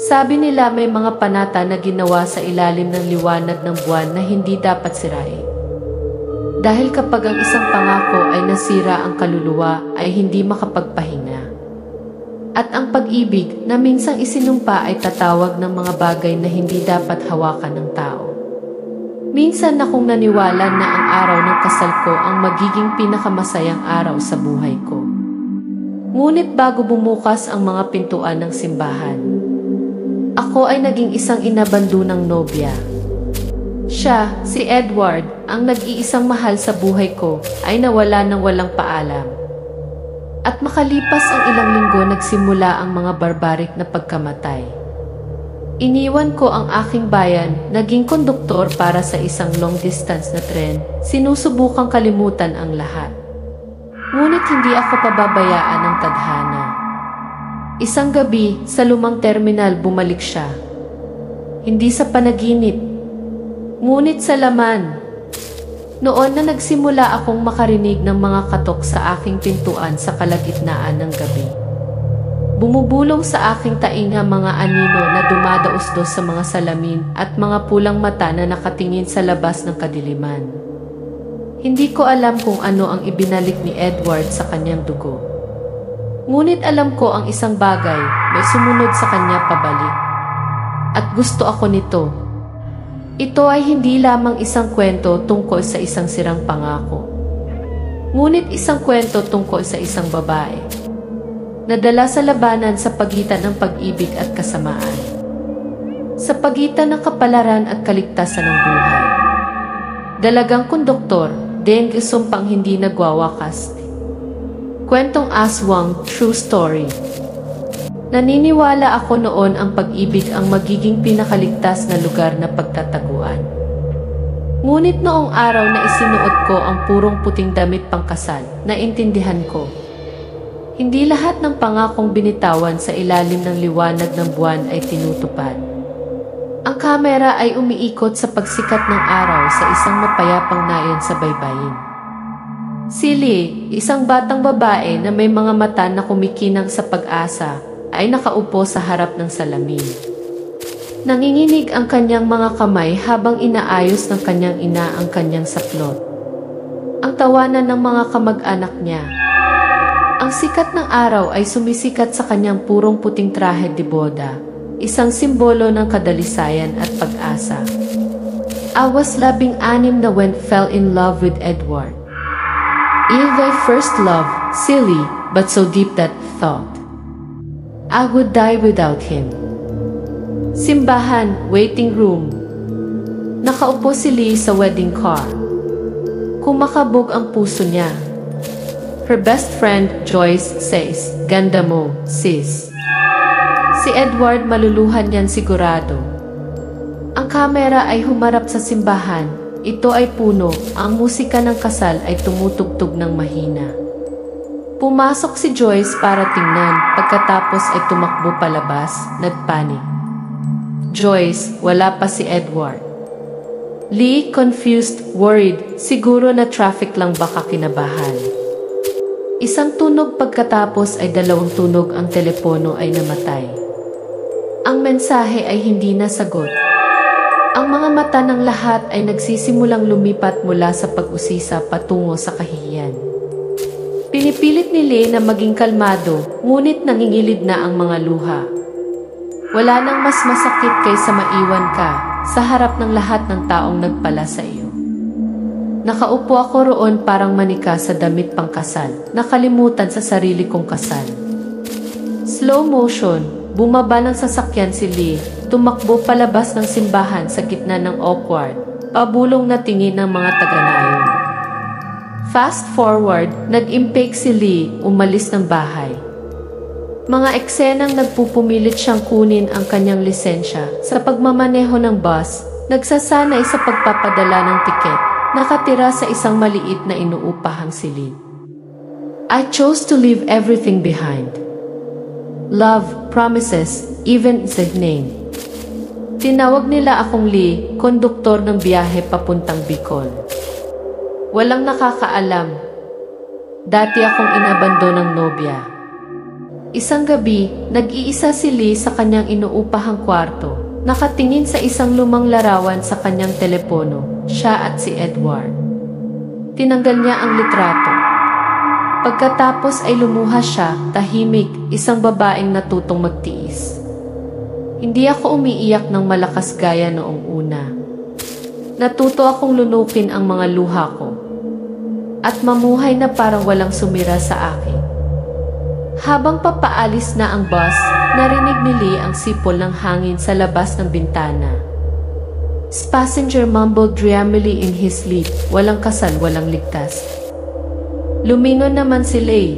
Sabi nila may mga panata na ginawa sa ilalim ng liwanag ng buwan na hindi dapat sirain. Dahil kapag ang isang pangako ay nasira, ang kaluluwa ay hindi makapagpahinga. At ang pag-ibig na minsang isinumpa ay tatawag ng mga bagay na hindi dapat hawakan ng tao. Minsan akong naniwala na ang araw ng kasal ko ang magiging pinakamasayang araw sa buhay ko. Ngunit bago bumukas ang mga pintuan ng simbahan, ako ay naging isang inabandonang nobya. Siya, si Edward, ang nag-iisang mahal sa buhay ko, ay nawala ng walang paalam. At makalipas ang ilang linggo, nagsimula ang mga barbarik na pagkamatay. Iniwan ko ang aking bayan, naging konduktor para sa isang long-distance na tren, sinusubukang kalimutan ang lahat. Ngunit hindi ako pababayaan ng tadhana. Isang gabi, sa lumang terminal bumalik siya. Hindi sa panaginip, ngunit sa laman. Noon na nagsimula akong makarinig ng mga katok sa aking pintuan sa kalagitnaan ng gabi. Bumubulong sa aking tainga mga anino na dumadaos-dos sa mga salamin at mga pulang mata na nakatingin sa labas ng kadiliman. Hindi ko alam kung ano ang ibinalik ni Edward sa kanyang dugo. Ngunit alam ko ang isang bagay, may sumunod sa kanya pabalik. At gusto ako nito. Ito ay hindi lamang isang kwento tungkol sa isang sirang pangako. Ngunit isang kwento tungkol sa isang babae. Nadala sa labanan sa pagitan ng pag-ibig at kasamaan. Sa pagitan ng kapalaran at kaligtasan ng buhay. Dalagang konduktor, din isumpang hindi nagwawakas. Kwentong aswang, true story. Naniniwala ako noon ang pag-ibig ang magiging pinakaligtas na lugar na pagtataguan. Ngunit noong araw na isinuot ko ang purong puting damit pangkasal, naintindihan ko. Hindi lahat ng pangakong binitawan sa ilalim ng liwanag ng buwan ay tinutupad. Ang kamera ay umiikot sa pagsikat ng araw sa isang mapayapang nayon sa baybayin. Si Lee, isang batang babae na may mga mata na kumikinang sa pag-asa, ay nakaupo sa harap ng salamin. Nanginginig ang kanyang mga kamay habang inaayos ng kanyang ina ang kanyang saklot. Ang tawanan ng mga kamag-anak niya. Ang sikat ng araw ay sumisikat sa kanyang purong puting trahe de boda, isang simbolo ng kadalisayan at pag-asa. I was 16 na when fell in love with Edward. Is thy first love, silly, but so deep that thought I would die without him. Simbahan, waiting room. Nakaupo si Lee sa wedding car. Kumakabog ang puso niya. Her best friend, Joyce, says, "Ganda mo, sis." Si Edward maluluhan yan sigurado. Ang kamera ay humarap sa simbahan. Ito ay puno. Ang musika ng kasal ay tumutugtog ng mahina. Pumasok si Joyce para tingnan, pagkatapos ay tumakbo palabas, nagpanik. Joyce, wala pa si Edward. Lee, confused, worried, siguro na traffic lang baka kinabahan. Isang tunog pagkatapos ay 2 tunog, ang telepono ay namatay. Ang mensahe ay hindi nasagot. Ang mga mata ng lahat ay nagsisimulang lumipat mula sa pag-usisa patungo sa kahihiyan. Pinipilit ni Lee na maging kalmado, ngunit nangingilid na ang mga luha. Wala nang mas masakit kaysa maiwan ka sa harap ng lahat ng taong nagpala sa iyo. Nakaupo ako roon parang manika sa damit pangkasal, nakalimutan sa sarili kong kasal. Slow motion, bumaba ng sasakyan si Lee, tumakbo palabas ng simbahan sa gitna ng awkward, pabulong na tingin ng mga taga-nayon. Fast forward, nag-impake si Lee, umalis ng bahay. Mga eksenang nagpupumilit siyang kunin ang kanyang lisensya sa pagmamaneho ng bus, nagsasanay sa pagpapadala ng tiket, nakatira sa isang maliit na inuupahang silid. I chose to leave everything behind. Love, promises, even the name. Tinawag nila akong Lee, konduktor ng biyahe papuntang Bicol. Walang nakakaalam. Dati akong inabandonang nobya. Isang gabi, nag-iisa si Lee sa kanyang inuupahang kwarto. Nakatingin sa isang lumang larawan sa kanyang telepono, siya at si Edward. Tinanggal niya ang litrato. Pagkatapos ay lumuha siya, tahimik, isang babaeng natutong magtiis. Hindi ako umiiyak ng malakas gaya noong una. Natuto akong lunukin ang mga luha ko. At mamuhay na parang walang sumira sa akin. Habang papaalis na ang bus, narinig ni Lee ang sipol ng hangin sa labas ng bintana. Passenger mumbled dreamily in his sleep, walang kasal, walang ligtas. Lumingon naman si Lee.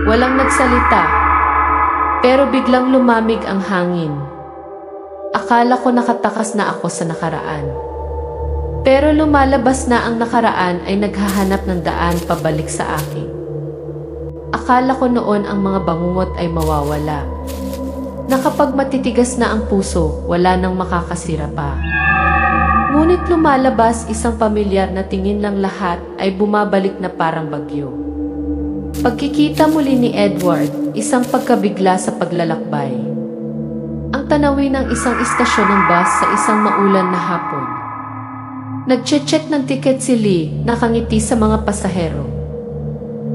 Walang nagsalita. Pero biglang lumamig ang hangin. Akala ko nakatakas na ako sa nakaraan. Pero lumalabas na ang nakaraan ay naghahanap ng daan pabalik sa akin. Akala ko noon ang mga bangungot ay mawawala. Na kapag matitigas na ang puso, wala nang makakasira pa. Ngunit lumalabas isang pamilyar na tingin lang lahat ay bumabalik na parang bagyo. Pagkikita muli ni Edward, isang pagkabigla sa paglalakbay. Ang tanawin ng isang istasyon ng bus sa isang maulan na hapon. Nagche-check ng tiket si Lee, nakangiti sa mga pasahero.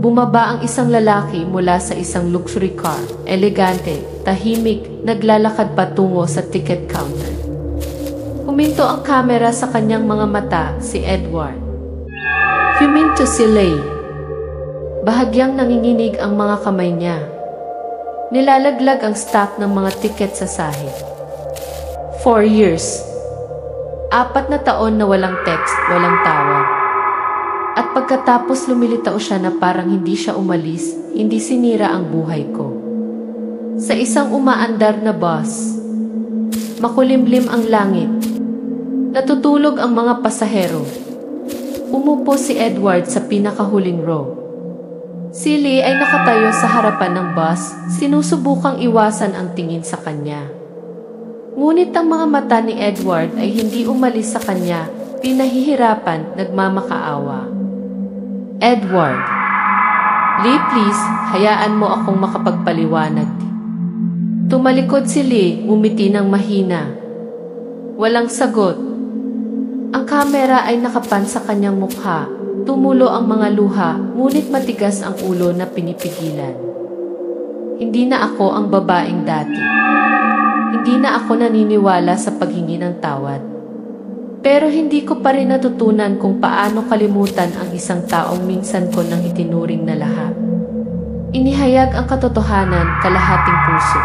Bumaba ang isang lalaki mula sa isang luxury car, elegante, tahimik, naglalakad patungo sa ticket counter. Huminto ang kamera sa kanyang mga mata, si Edward. Huminto si Lee. Bahagyang nanginginig ang mga kamay niya. Nilalaglag ang stock ng mga tiket sa sahig. 4 years. 4 na taon na walang text, walang tawag. At pagkatapos lumilitaw siya na parang hindi siya umalis, hindi sinira ang buhay ko. Sa isang umaandar na bus, makulimlim ang langit. Natutulog ang mga pasahero. Umupo si Edward sa pinakahuling row. Si Lee ay nakatayo sa harapan ng bus, sinusubukang iwasan ang tingin sa kanya. Ngunit ang mga mata ni Edward ay hindi umalis sa kanya, pinahihirapan, nagmamakaawa. Edward, Lee, please, hayaan mo akong makapagpaliwanag. Tumalikod si Lee, umiti ng mahina. Walang sagot. Ang kamera ay nakapan sa kanyang mukha. Tumulo ang mga luha, ngunit matigas ang ulo na pinipigilan. Hindi na ako ang babaeng dati. Hindi na ako naniniwala sa paghingi ng tawad. Pero hindi ko pa rin natutunan kung paano kalimutan ang isang taong minsan ko nang itinuring na lahat. Inihayag ang katotohanan, kalahating puso.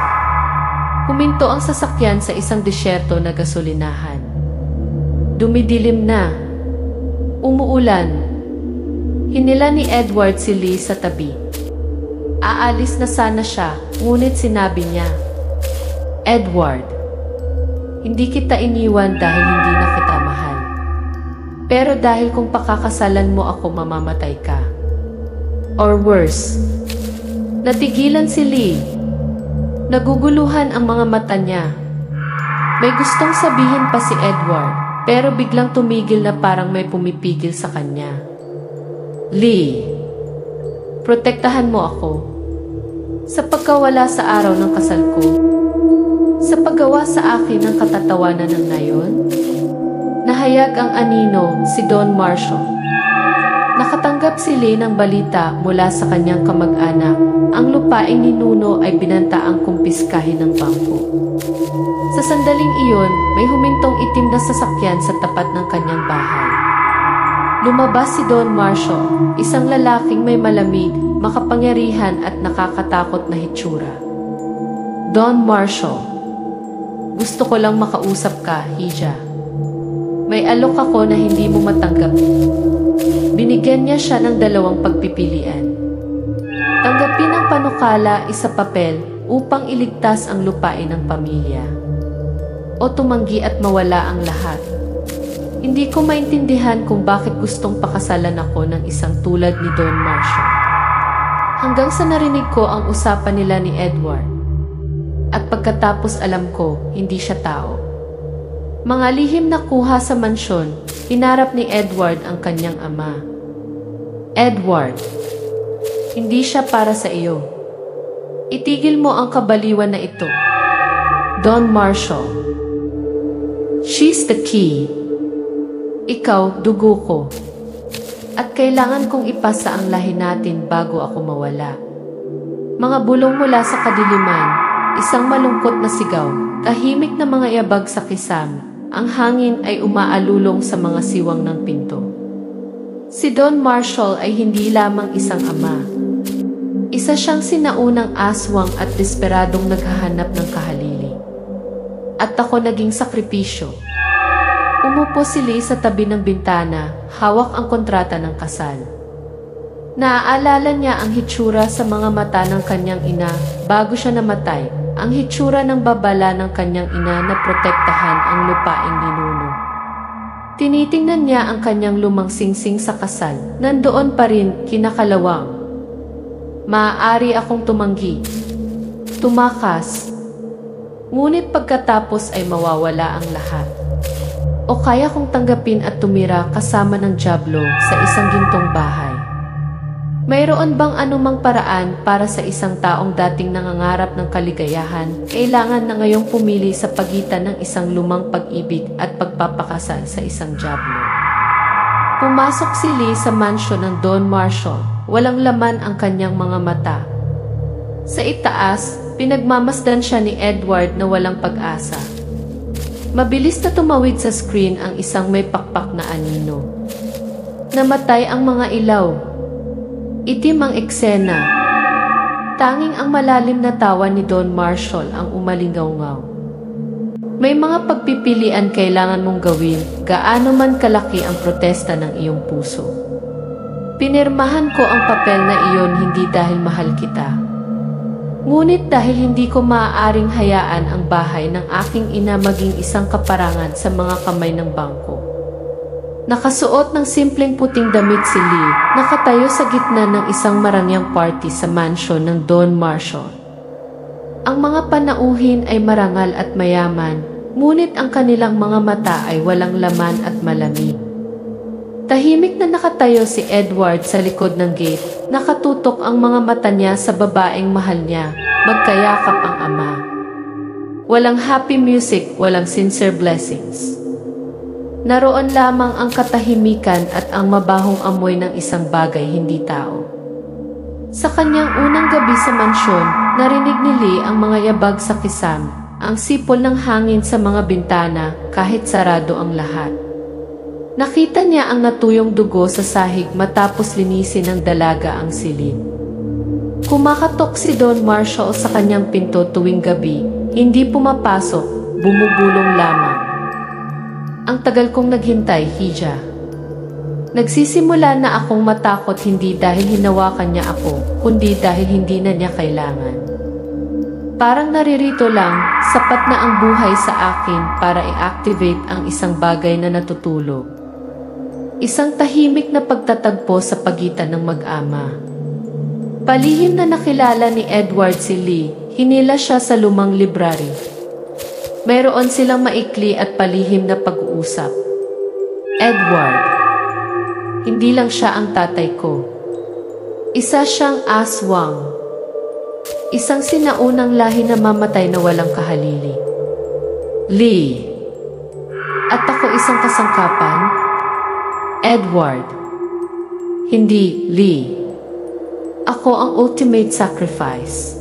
Huminto ang sasakyan sa isang disyerto na gasolinahan. Dumidilim na. Umuulan. Hinila ni Edward si Lee sa tabi. Aalis na sana siya, ngunit sinabi niya, Edward, hindi kita iniwan dahil hindi na kita mahal. Pero dahil kung pakakasalan mo ako, mamamatay ka. Or worse. Natigilan si Lee. Naguguluhan ang mga mata niya. May gustong sabihin pa si Edward. Pero biglang tumigil na parang may pumipigil sa kanya. Lee, protektahan mo ako. Sa pagkawala sa araw ng kasal ko. Sa paggawa sa akin ng katatawanan ng nayon. Nahayag ang anino, si Don Marshall. Nakatanggap si Lee ng balita mula sa kanyang kamag-anak. Ang lupaing ni Nuno ay binantaang kumpiskahin ng bangko. Sa sandaling iyon, may humintong itim na sasakyan sa tapat ng kanyang bahay. Lumabas si Don Marshall, isang lalaking may malamig, makapangyarihan at nakakatakot na hitsura. Don Marshall, gusto ko lang makausap ka, Hija. May alok ako na hindi mo matanggap. Binigyan niya siya ng 2 pagpipilian. Tanggapin ang panukala, isa papel, upang iligtas ang lupain ng pamilya. O tumanggi at mawala ang lahat. Hindi ko maintindihan kung bakit gustong pakasalan ako ng isang tulad ni Don Marshall. Hanggang sa narinig ko ang usapan nila ni Edward. At pagkatapos alam ko, hindi siya tao. Mga lihim na kuha sa mansyon, hinarap ni Edward ang kanyang ama. Edward, hindi siya para sa iyo. Itigil mo ang kabaliwan na ito. Don Marshall. She's the key. Ikaw, dugo ko. At kailangan kong ipasa ang lahi natin bago ako mawala. Mga bulong mula sa kadiliman, isang malungkot na sigaw, tahimik na mga yabag sa kisam, ang hangin ay umaalulong sa mga siwang ng pinto. Si Don Marshall ay hindi lamang isang ama. Isa siyang sinaunang aswang at desperadong naghahanap ng kahalili. At ako naging sakripisyo. Umupo si Lee sa tabi ng bintana, hawak ang kontrata ng kasal. Naaalala niya ang hitsura sa mga mata ng kanyang ina bago siya namatay, ang hitsura ng babala ng kanyang ina na protektahan ang lupaing ninuno. Tinitingnan niya ang kanyang lumang singsing sa kasal, nandoon pa rin, kinakalawang. Maaari akong tumanggi, tumakas, ngunit pagkatapos ay mawawala ang lahat. O kaya kong tanggapin at tumira kasama ng dyablo sa isang gintong bahay. Mayroon bang anumang paraan para sa isang taong dating nangangarap ng kaligayahan, kailangan na ngayong pumili sa pagitan ng isang lumang pag-ibig at pagpapakasal sa isang dyablo? Pumasok si Lee sa mansyon ng Don Marshall, walang laman ang kanyang mga mata. Sa itaas, pinagmamasdan siya ni Edward na walang pag-asa. Mabilis na tumawid sa screen ang isang may pakpak na anino. Namatay ang mga ilaw. Itim ang eksena. Tanging ang malalim na tawa ni Don Marshall ang umalingaw-ngaw. May mga pagpipilian kailangan mong gawin, gaano man kalaki ang protesta ng iyong puso. Pinirmahan ko ang papel na iyon hindi dahil mahal kita. Ngunit dahil hindi ko maaaring hayaan ang bahay ng aking ina maging isang kaparangan sa mga kamay ng bangko. Nakasuot ng simpleng puting damit si Lee, nakatayo sa gitna ng isang marangyang party sa mansyon ng Don Marshall. Ang mga panauhin ay marangal at mayaman, ngunit ang kanilang mga mata ay walang laman at malamig. Tahimik na nakatayo si Edward sa likod ng gate, nakatutok ang mga mata niya sa babaeng mahal niya, magkayakap ang ama. Walang happy music, walang sincere blessings. Naroon lamang ang katahimikan at ang mabahong amoy ng isang bagay hindi tao. Sa kanyang unang gabi sa mansyon, narinig ni Lee ang mga yabag sa kisam, ang sipol ng hangin sa mga bintana kahit sarado ang lahat. Nakita niya ang natuyong dugo sa sahig matapos linisin ng dalaga ang silid. Kumakatok si Don Marshall sa kanyang pinto tuwing gabi, hindi pumapasok, bumubulong lamang. Ang tagal kong naghintay, Hija. Nagsisimula na akong matakot hindi dahil hinawakan niya ako, kundi dahil hindi na niya kailangan. Parang naririto lang, sapat na ang buhay sa akin para i-activate ang isang bagay na natutulog. Isang tahimik na pagtatagpo sa pagitan ng mag-ama. Palihim na nakilala ni Edward si Lee, hinila siya sa lumang library. Mayroon silang maikli at palihim na pag-uusap. Edward, hindi lang siya ang tatay ko. Isa siyang aswang. Isang sinaunang lahi na mamatay na walang kahalili. Lee. At ako isang kasangkapan? Edward. Hindi, Lee. Ako ang ultimate sacrifice.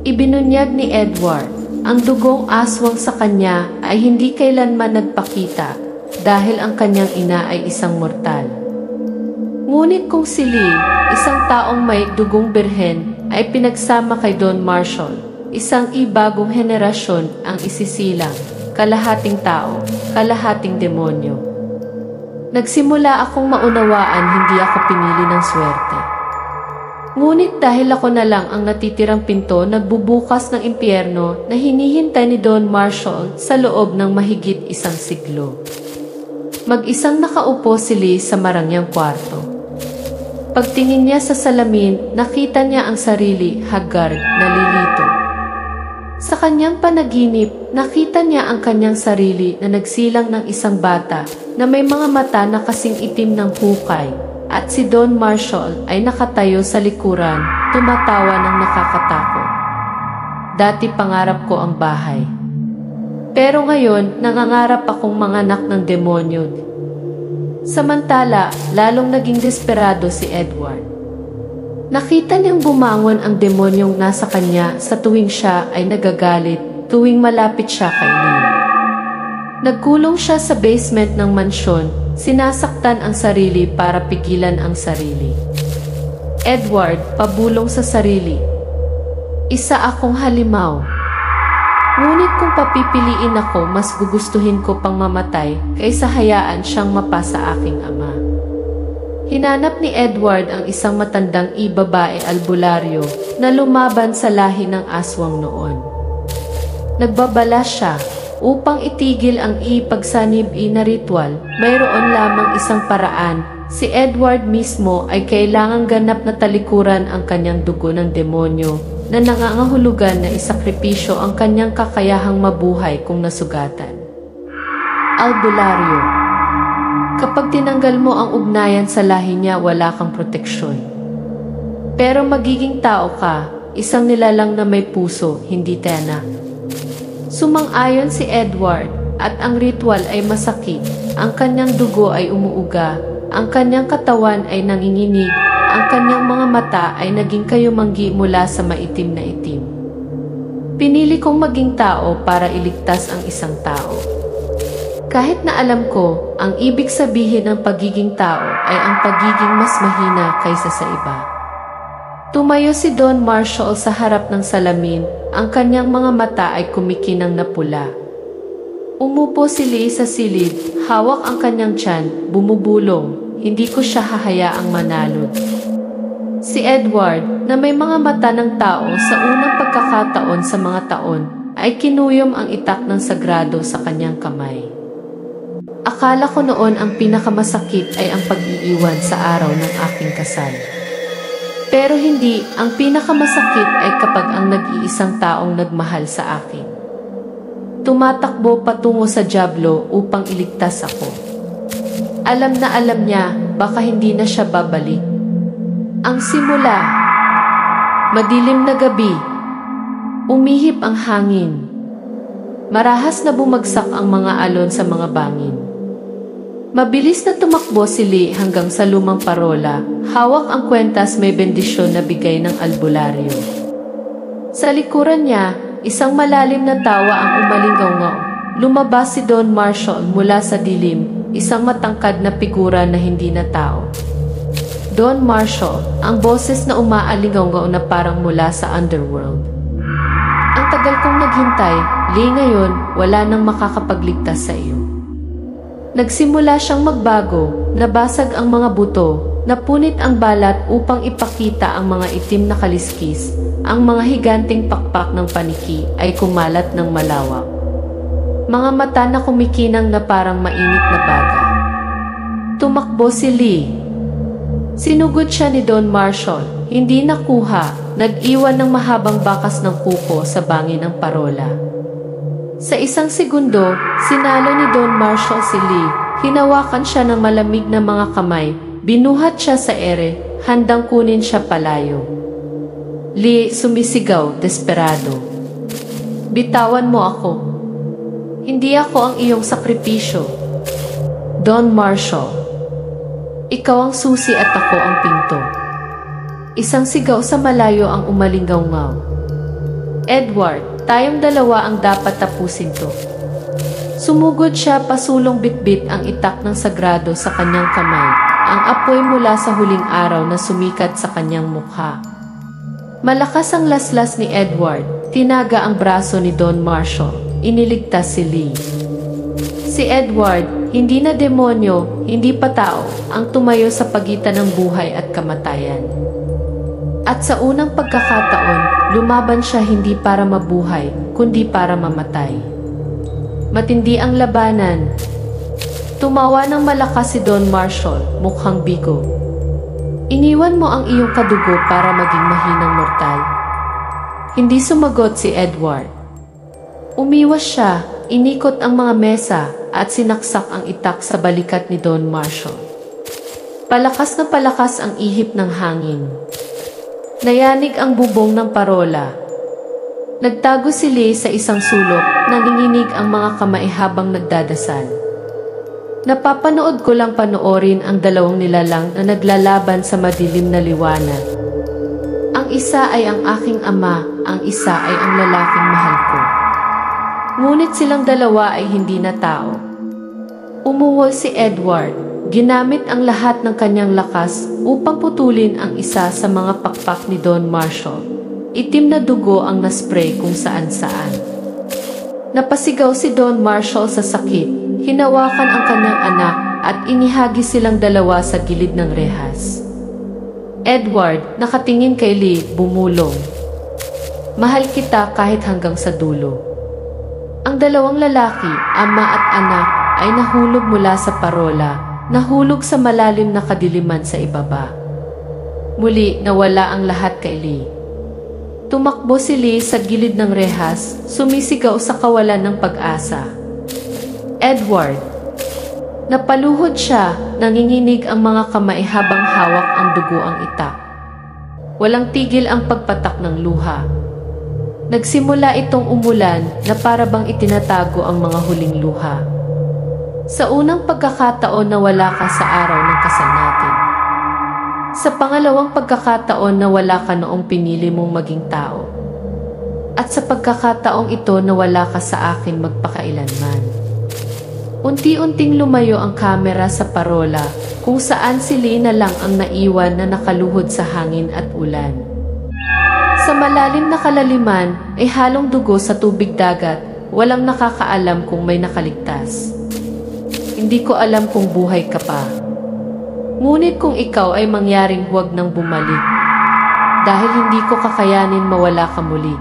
Ibinunyag ni Edward, ang dugong aswang sa kanya ay hindi kailanman nagpakita dahil ang kanyang ina ay isang mortal. Ngunit kung si Lee, isang taong may dugong birhen, ay pinagsama kay Don Marshall, isang ibagong henerasyon ang isisilang, kalahating tao, kalahating demonyo. Nagsimula akong maunawaan hindi ako pinili ng swerte. Ngunit dahil ako na lang ang natitirang pinto nagbubukas ng impyerno na hinihintay ni Don Marshall sa loob ng mahigit isang siglo. Mag-isang nakaupo si Lee sa marangyang kwarto. Pagtingin niya sa salamin, nakita niya ang sarili, haggard, nalilito. Sa kanyang panaginip, nakita niya ang kanyang sarili na nagsilang ng isang bata na may mga mata na kasing itim ng hukay at si Don Marshall ay nakatayo sa likuran, tumatawa ng nakakatakot. Dati pangarap ko ang bahay. Pero ngayon, nangangarap akong manganak ng demonyo. Samantala, lalong naging desperado si Edward. Nakita niyang bumangon ang demonyong nasa kanya sa tuwing siya ay nagagalit, tuwing malapit siya kay Lee. Nagkulong siya sa basement ng mansyon, sinasaktan ang sarili para pigilan ang sarili. Edward, pabulong sa sarili. Isa akong halimaw. Ngunit kung papipiliin ako, mas gugustuhin ko pang mamatay kaysa hayaan siyang mapasa aking ama. Hinanap ni Edward ang isang matandang babae albularyo na lumaban sa lahi ng aswang noon. Nagbabala siya upang itigil ang ipagsanib na ritual. Mayroon lamang isang paraan. Si Edward mismo ay kailangang ganap na talikuran ang kanyang dugo ng demonyo na nangangahulugan na isakripisyo ang kanyang kakayahang mabuhay kung nasugatan. Albularyo. Kapag tinanggal mo ang ugnayan sa lahi niya, wala kang proteksyon. Pero magiging tao ka, isang nilalang na may puso, hindi tena. Sumang-ayon si Edward at ang ritual ay masakit, ang kanyang dugo ay umuuga, ang kanyang katawan ay nanginginig, ang kanyang mga mata ay naging kayumanggi mula sa maitim na itim. Pinili kong maging tao para iligtas ang isang tao. Kahit na alam ko, ang ibig sabihin ng pagiging tao ay ang pagiging mas mahina kaysa sa iba. Tumayo si Don Marshall sa harap ng salamin, ang kanyang mga mata ay kumikinang na pula. Umupo si Lee sa silid, hawak ang kanyang tiyan, bumubulong. Hindi ko siya hahayaang manalo. Si Edward, na may mga mata ng tao sa unang pagkakataon sa mga taon, ay kinuyom ang itak ng sagrado sa kanyang kamay. Akala ko noon ang pinakamasakit ay ang pag-iiwan sa araw ng aking kasal. Pero hindi, ang pinakamasakit ay kapag ang nag-iisang taong nagmahal sa akin tumatakbo patungo sa dyablo upang iligtas ako. Alam niya, baka hindi na siya babalik. Ang simula. Madilim na gabi. Umihip ang hangin. Marahas na bumagsak ang mga alon sa mga bangin. Mabilis na tumakbo si Lee hanggang sa lumang parola. Hawak ang kwentas may bendisyon na bigay ng albularyo. Sa likuran niya, isang malalim na tawa ang umalingaw-ngaw. Lumabas si Don Marshall mula sa dilim, isang matangkad na figura na hindi na tao. Don Marshall, ang boses na umaalingaw-ngaw na parang mula sa underworld. Ang tagal kong naghintay, Lee, ngayon wala nang makakapagligtas sa iyo. Nagsimula siyang magbago, nabasag ang mga buto, napunit ang balat upang ipakita ang mga itim na kaliskis, ang mga higanting pakpak ng paniki ay kumalat ng malawak. Mga mata na kumikinang na parang mainit na baga. Tumakbo si Lee. Sinugod siya ni Don Marshall, hindi nakuha, nag-iwan ng mahabang bakas ng kuko sa bangin ng parola. Sa isang segundo, sinalo ni Don Marshall si Lee, hinawakan siya ng malamig na mga kamay, binuhat siya sa ere, handang kunin siya palayo. Lee, sumisigaw, desperado. Bitawan mo ako. Hindi ako ang iyong sakripisyo. Don Marshall. Ikaw ang susi at ako ang pinto. Isang sigaw sa malayo ang umalingaw-ngaw. Edward, tayong dalawa ang dapat tapusin to. Sumugod siya, pasulong bitbit ang itak ng sagrado sa kanyang kamay, ang apoy mula sa huling araw na sumikat sa kanyang mukha. Malakas ang laslas ni Edward, tinaga ang braso ni Don Marshall, iniligtas si Lee. Si Edward, hindi na demonyo, hindi pa tao, ang tumayo sa pagitan ng buhay at kamatayan. At sa unang pagkakataon, lumaban siya hindi para mabuhay, kundi para mamatay. Matindi ang labanan. Tumawa ng malakas si Don Marshall, mukhang bigo. Iniwan mo ang iyong kadugo para maging mahinang mortal. Hindi sumagot si Edward. Umiwas siya, inikot ang mga mesa at sinaksak ang itak sa balikat ni Don Marshall. Palakas ang ihip ng hangin. Nayanig ang bubong ng parola. Nagtago si Lee sa isang sulok, nanginginig ang mga kamay habang nagdadasal. Napapanood ko lang panoorin ang dalawang nilalang na naglalaban sa madilim na liwanag. Ang isa ay ang aking ama, ang isa ay ang lalaking mahal ko. Ngunit silang dalawa ay hindi na tao. Umuwol si Edward, ginamit ang lahat ng kanyang lakas upang putulin ang isa sa mga pakpak ni Don Marshall. Itim na dugo ang naspray kung saan-saan. Napasigaw si Don Marshall sa sakit. Hinawakan ang kanyang anak at inihagi silang dalawa sa gilid ng rehas. Edward, nakatingin kay Lee, bumulong. Mahal kita kahit hanggang sa dulo. Ang dalawang lalaki, ama at anak, ay nahulog mula sa parola, nahulog sa malalim na kadiliman sa ibaba. Muli, nawala ang lahat kay Lee. Tumakbo si Lee sa gilid ng rehas, sumisigaw sa kawalan ng pag-asa. Edward. Napaluhod siya, nanginginig ang mga kamay habang hawak ang dugo ang itak. Walang tigil ang pagpatak ng luha. Nagsimula itong umulan na para bang itinatago ang mga huling luha. Sa unang pagkakataon na wala ka sa araw ng kasal natin. Sa pangalawang pagkakataon na wala ka noong pinili mong maging tao. At sa pagkakataong ito na wala ka sa akin magpakailanman. Unti-unting lumayo ang kamera sa parola kung saan si Lee na lang ang naiwan na nakaluhod sa hangin at ulan. Sa malalim na kalaliman ay halong dugo sa tubig dagat, walang nakakaalam kung may nakaligtas. Hindi ko alam kung buhay ka pa. Ngunit kung ikaw ay mangyaring huwag nang bumalik, dahil hindi ko kakayanin mawala ka muli.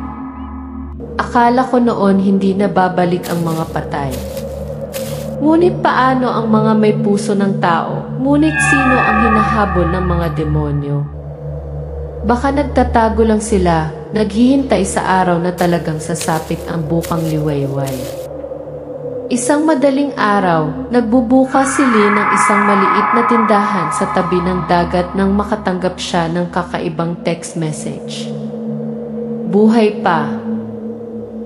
Akala ko noon hindi na babalik ang mga patay. Ngunit paano ang mga may puso ng tao? Ngunit sino ang hinahabol ng mga demonyo? Baka nagtatago lang sila, naghihintay sa araw na talagang sasapit ang bukang liwayway. Isang madaling araw, nagbubukas si Lee ng isang maliit na tindahan sa tabi ng dagat nang makatanggap siya ng kakaibang text message. Buhay pa.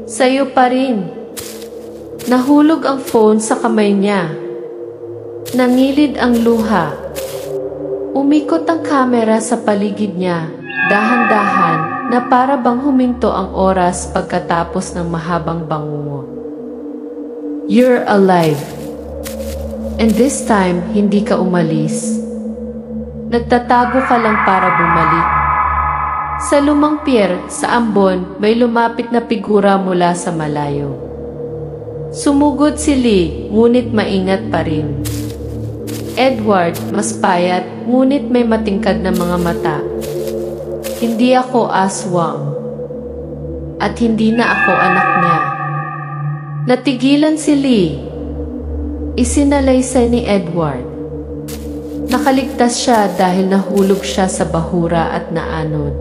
Sa'yo pa rin. Nahulog ang phone sa kamay niya. Nangilid ang luha. Umikot ang kamera sa paligid niya, dahan-dahan na para bang huminto ang oras pagkatapos ng mahabang bangungo. You're alive. And this time, hindi ka umalis. Nagtatago ka lang para bumalik. Sa lumang pier, sa ambon, may lumapit na figura mula sa malayo. Sumugod si Lee, ngunit maingat pa rin. Edward, mas payat, ngunit may matingkad na mga mata. Hindi ako aswang. At hindi na ako anak niya. Natigilan si Lee. Isinalaysay ni Edward. Nakaligtas siya dahil nahulog siya sa bahura at naanod.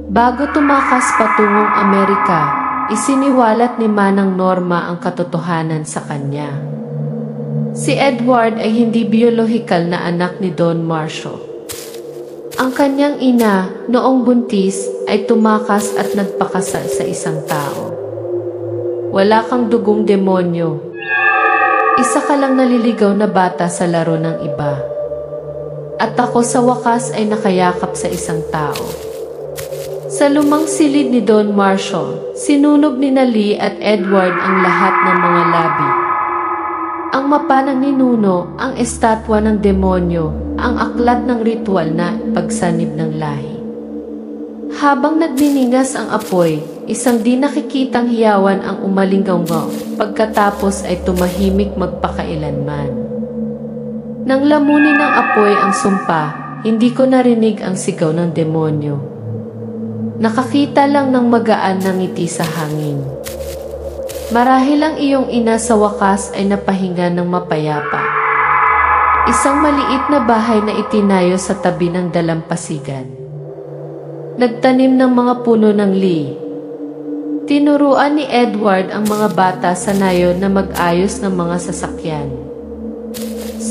Bago tumakas patungong Amerika, isiniwalat ni Manang Norma ang katotohanan sa kanya. Si Edward ay hindi biolohikal na anak ni Don Marshall. Ang kanyang ina, noong buntis, ay tumakas at nagpakasal sa isang tao. Wala kang dugong demonyo. Isa ka lang naliligaw na bata sa laro ng iba. At ako sa wakas ay nakayakap sa isang tao. Sa lumang silid ni Don Marshall, sinunog ni Lee at Edward ang lahat ng mga labi. Ang mapa ng ninuno, ang estatwa ng demonyo, ang aklat ng ritual na pagsanib ng lahi. Habang nagniningas ang apoy, isang di nakikitang hiyawan ang umalinggaw-ngaw, pagkatapos ay tumahimik magpakailanman. Nang lamunin ng apoy ang sumpa, hindi ko narinig ang sigaw ng demonyo. Nakakita lang ng magaan na ngiti sa hangin. Marahil ang iyong ina sa wakas ay napahinga ng mapayapa. Isang maliit na bahay na itinayo sa tabi ng dalampasigan. Nagtanim ng mga puno ng Lee. Tinuruan ni Edward ang mga bata sa nayon na mag-ayos ng mga sasakyan.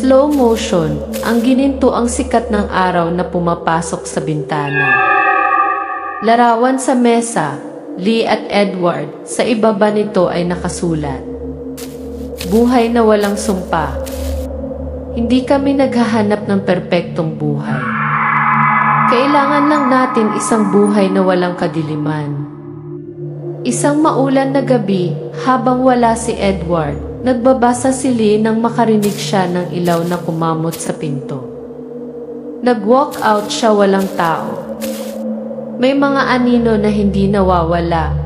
Slow motion, ang gininto ang sikat ng araw na pumapasok sa bintana. Larawan sa mesa, Lee at Edward, sa ibaba nito ay nakasulat. Buhay na walang sumpa. Hindi kami naghahanap ng perpektong buhay. Kailangan lang natin isang buhay na walang kadiliman. Isang maulan na gabi, habang wala si Edward, nagbabasa si Lee nang makarinig siya ng ilaw na kumamot sa pinto. Nag-walk out siya walang tao. May mga anino na hindi nawawala.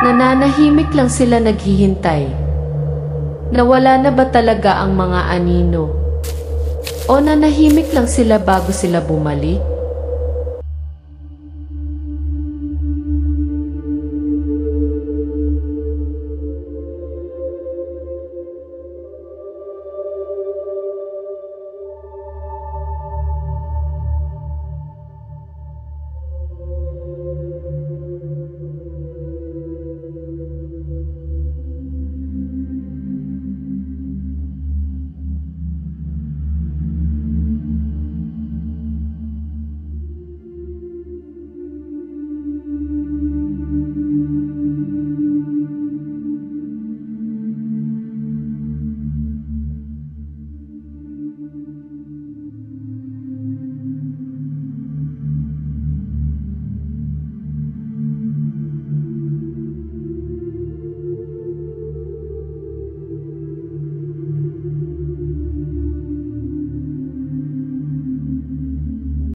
Nananahimik lang sila naghihintay. Nawala na ba talaga ang mga anino? O nanahimik lang sila bago sila bumalik?